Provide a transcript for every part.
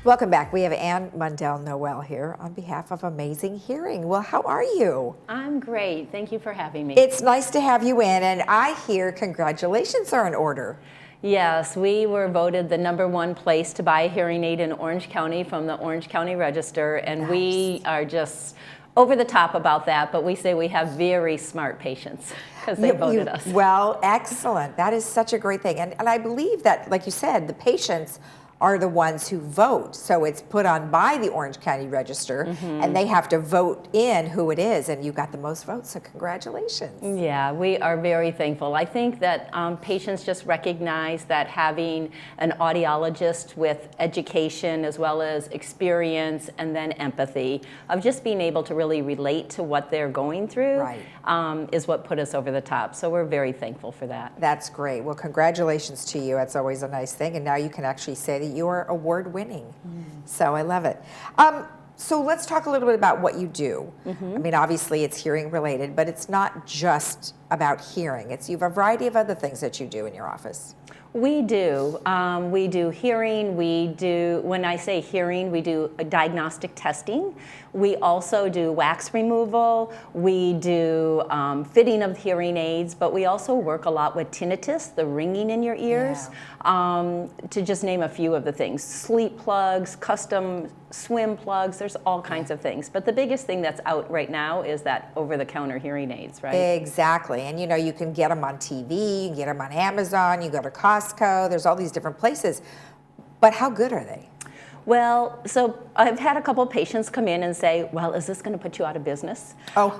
Welcome back. We have Ann Mundell-Noel here on behalf of Amazing Hearing. Well, how are you? I'm great. Thank you for having me. It's nice to have you in, and I hear congratulations are in order. Yes, we were voted the #1 place to buy a hearing aid in Orange County from the Orange County Register, and Nice. We are just over the top about that, but we say we have very smart patients because they voted us. Well, excellent. That is such a great thing. And I believe that, like you said, the patients are the ones who vote. So it's put on by the Orange County Register, and they have to vote in who it is, and you got the most votes, so congratulations. Yeah, we are very thankful. I think that patients just recognize that having an audiologist with education as well as experience and then empathy of just being able to really relate to what they're going through is what put us over the top. So we're very thankful for that. That's great. Well, congratulations to you. That's always a nice thing. And now you can actually say that you are award winning. So I love it. So let's talk a little bit about what you do. I mean, obviously it's hearing related, but it's not just about hearing. You have a variety of other things that you do in your office. We do. We do hearing. When I say hearing, we do diagnostic testing. We also do wax removal. We do fitting of hearing aids, but we also work a lot with tinnitus, the ringing in your ears, to just name a few of the things. Sleep plugs, custom swim plugs, there's all kinds of things. But the biggest thing that's out right now is that over-the-counter hearing aids, right? Exactly. And you know, you can get them on TV, you can get them on Amazon, you go to Costco, there's all these different places. But how good are they? Well, so I've had a couple of patients come in and say, well, is this going to put you out of business? Oh.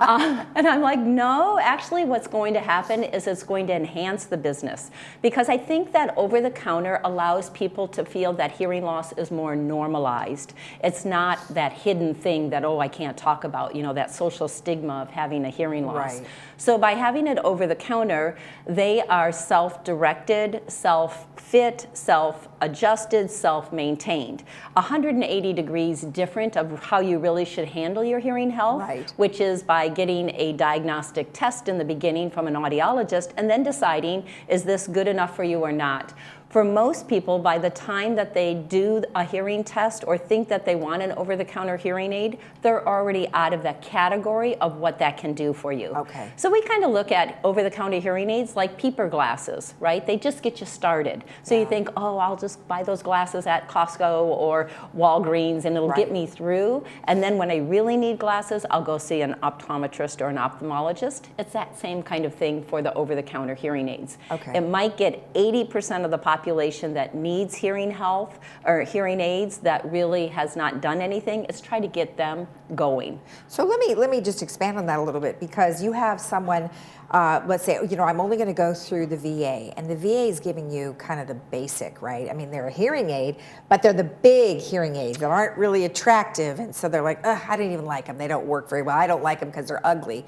And I'm like, no, actually what's going to happen is it's going to enhance the business. Because I think that over-the-counter allows people to feel that hearing loss is more normalized. It's not that hidden thing that, oh, I can't talk about, you know, that social stigma of having a hearing loss. Right. So by having it over-the-counter, they are self-directed, self-fit, self-adjusted, self-maintained. 180 degrees different of how you really should handle your hearing health, which is by getting a diagnostic test in the beginning from an audiologist and then deciding, is this good enough for you or not? For most people, by the time that they do a hearing test or think that they want an over-the-counter hearing aid, they're already out of that category of what that can do for you. Okay. So we kind of look at over-the-counter hearing aids like peeper glasses, right? They just get you started. So you think, oh, I'll just buy those glasses at Costco or Walgreens and it'll get me through. And then when I really need glasses, I'll go see an optometrist or an ophthalmologist. It's that same kind of thing for the over-the-counter hearing aids. Okay. It might get 80% of the population that needs hearing health or hearing aids that really has not done anything. Is try to get them going. So let me just expand on that a little bit, because you have someone, let's say, you know, I'm only going to go through the VA, and the VA is giving you kind of the basic, right? I mean, they're a hearing aid, but they're the big hearing aids that aren't really attractive, and so they're like, ugh, I didn't even like them. They don't work very well. I don't like them because they're ugly.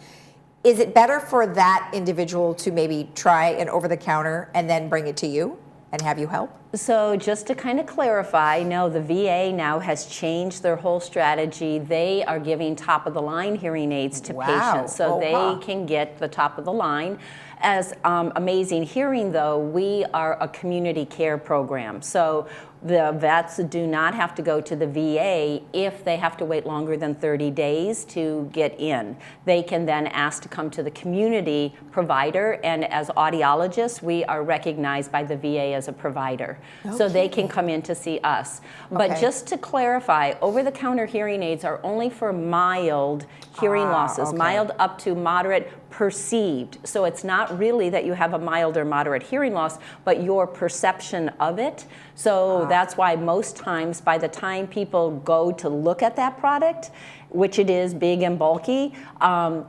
Is it better for that individual to maybe try an over-the-counter and then bring it to you and have you help? So just to kind of clarify, no, the VA now has changed their whole strategy. They are giving top-of-the-line hearing aids to patients, so they can get the top of the line. As Amazing Hearing, though, we are a community care program. So the vets do not have to go to the VA if they have to wait longer than 30 days to get in. They can then ask to come to the community provider, and as audiologists, we are recognized by the VA as a provider. Okay. So they can come in to see us. But just to clarify, over-the-counter hearing aids are only for mild hearing losses, mild up to moderate perceived. So it's not really that you have a mild or moderate hearing loss, but your perception of it. So that's why most times by the time people go to look at that product, which it is big and bulky,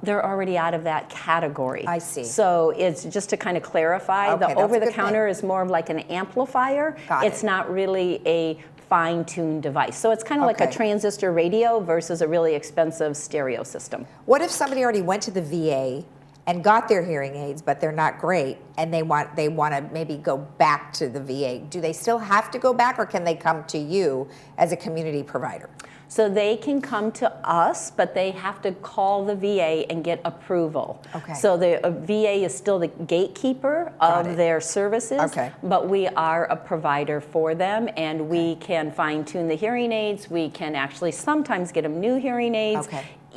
they're already out of that category. I see. So it's just to kind of clarify, the over-the-counter is more of like an amplifier. It's not really a fine-tuned device. So it's kind of like a transistor radio versus a really expensive stereo system. What if somebody already went to the VA and got their hearing aids, but they're not great, and they want to maybe go back to the VA. Do they still have to go back, or can they come to you as a community provider? So they can come to us, but they have to call the VA and get approval. Okay. So the VA is still the gatekeeper of their services, but we are a provider for them, and we can fine-tune the hearing aids. We can actually sometimes get them new hearing aids,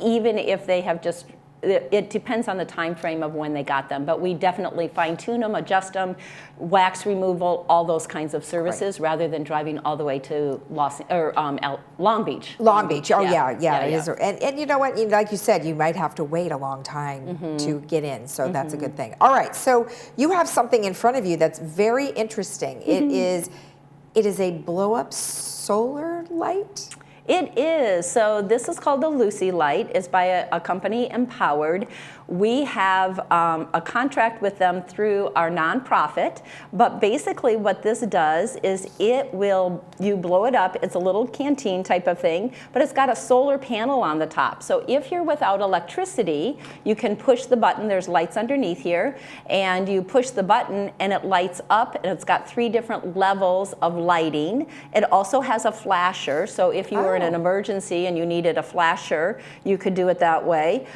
even if they have just, it depends on the time frame of when they got them, but we definitely fine-tune them, adjust them, wax removal, all those kinds of services, rather than driving all the way to Long Beach. Long Beach, oh yeah. It is. And you know what, like you said, you might have to wait a long time to get in, so that's a good thing. All right, so you have something in front of you that's very interesting. It is a blow-up solar light? It is. So this is called the Lucy Light. It's by a company, Empowered. We have a contract with them through our nonprofit, but basically what this does is you blow it up. It's a little canteen type of thing, but it's got a solar panel on the top. So if you're without electricity, you can push the button. There's lights underneath here, and you push the button and it lights up, and it's got 3 different levels of lighting. It also has a flasher, so if you were in an emergency and you needed a flasher, you could do it that way.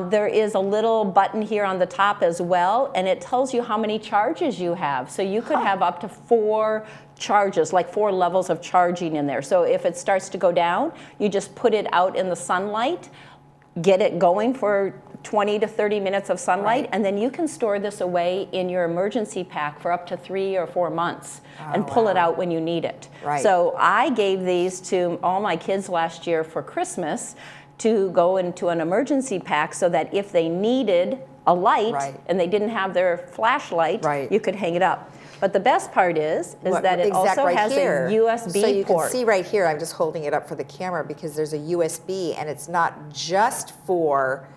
There is a little button here on the top as well, and it tells you how many charges you have. So you could have up to 4 charges, like 4 levels of charging in there. So if it starts to go down, you just put it out in the sunlight, get it going for 20 to 30 minutes of sunlight, and then you can store this away in your emergency pack for up to 3 or 4 months and pull it out when you need it. So I gave these to all my kids last year for Christmas to go into an emergency pack, so that if they needed a light and they didn't have their flashlight, you could hang it up. But the best part is that it also has a USB port. So you can see right here, I'm just holding it up for the camera because there's a USB, and it's not just for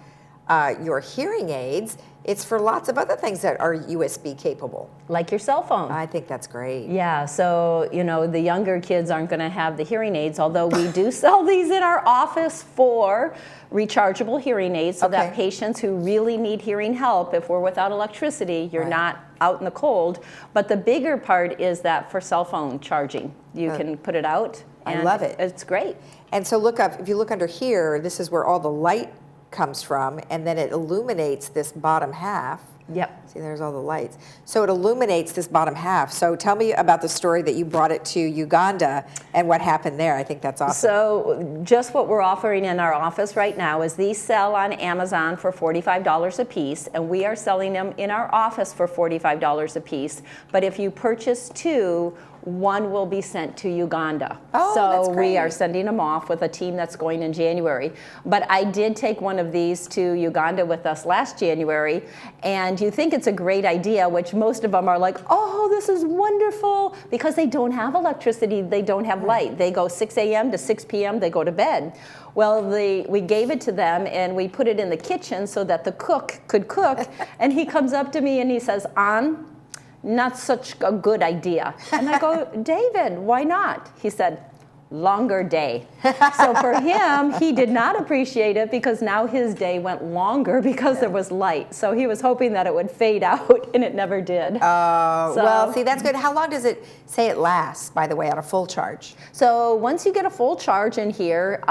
your hearing aids, it's for lots of other things that are USB capable. Like your cell phone. I think that's great. Yeah, so, you know, the younger kids aren't going to have the hearing aids, although we do sell these in our office for rechargeable hearing aids, so that patients who really need hearing help, if we're without electricity, you're not out in the cold. But the bigger part is that for cell phone charging, you can put it out. I love it. It's great. And so look up, if you look under here, this is where all the light comes from, and then it illuminates this bottom half. See, there's all the lights. So it illuminates this bottom half. So tell me about the story that you brought it to Uganda and what happened there. I think that's awesome. So just what we're offering in our office right now is these sell on Amazon for $45 a piece, and we are selling them in our office for $45 a piece. But if you purchase 2, 1 will be sent to Uganda. So we are sending them off with a team that's going in January. But I did take one of these to Uganda with us last January, and you think it's a great idea, which most of them are like, oh, this is wonderful, because they don't have electricity, they don't have light. They go 6 a.m. to 6 p.m., they go to bed. Well, we gave it to them, and we put it in the kitchen so that the cook could cook, and he comes up to me and he says, not such a good idea. And I go, David, why not? He said, longer day. So for him, he did not appreciate it, because now his day went longer because there was light. So he was hoping that it would fade out, and it never did. Well, see, that's good. How long does it say it lasts, by the way, on a full charge? So once you get a full charge in here,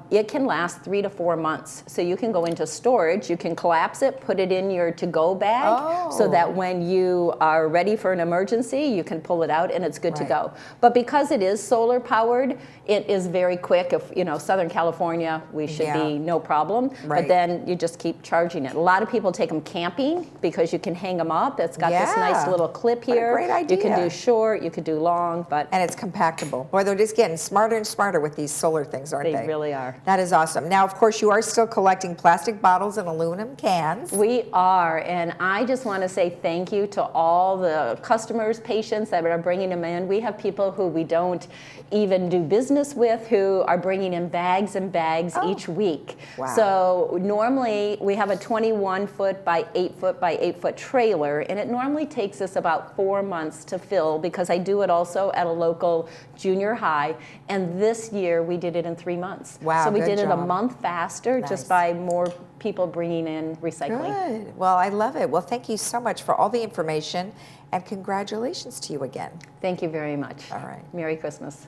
it can last 3 to 4 months. So you can go into storage, you can collapse it, put it in your to-go bag, so that when you are ready for an emergency, you can pull it out and it's good to go. But because it is solar powered, it is very quick. If, you know, Southern California, we should be no problem. But then you just keep charging it. A lot of people take them camping because you can hang them up. It's got this nice little clip here. What a great idea. You can do short, you could do long, but... And it's compactable. Boy, they're just getting smarter and smarter with these solar things, aren't they? They really are. That is awesome. Now, of course, you are still collecting plastic bottles and aluminum cans. We are, and I just want to say thank you to all the customers, patients that are bringing them in. We have people who we don't even do business with who are bringing in bags and bags each week. Wow. So normally we have a 21-foot by 8-foot by 8-foot trailer, and it normally takes us about 4 months to fill because I do it also at a local junior high. And this year we did it in 3 months. Wow, so we good did it a job. month faster just by more people bringing in recycling. Good. Well, I love it. Well, thank you so much for all the information, and congratulations to you again. Thank you very much. All right. Merry Christmas.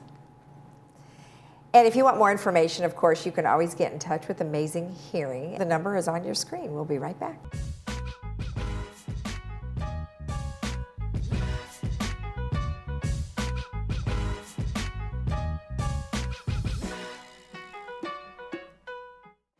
And if you want more information, of course, you can always get in touch with Amazing Hearing. The number is on your screen. We'll be right back.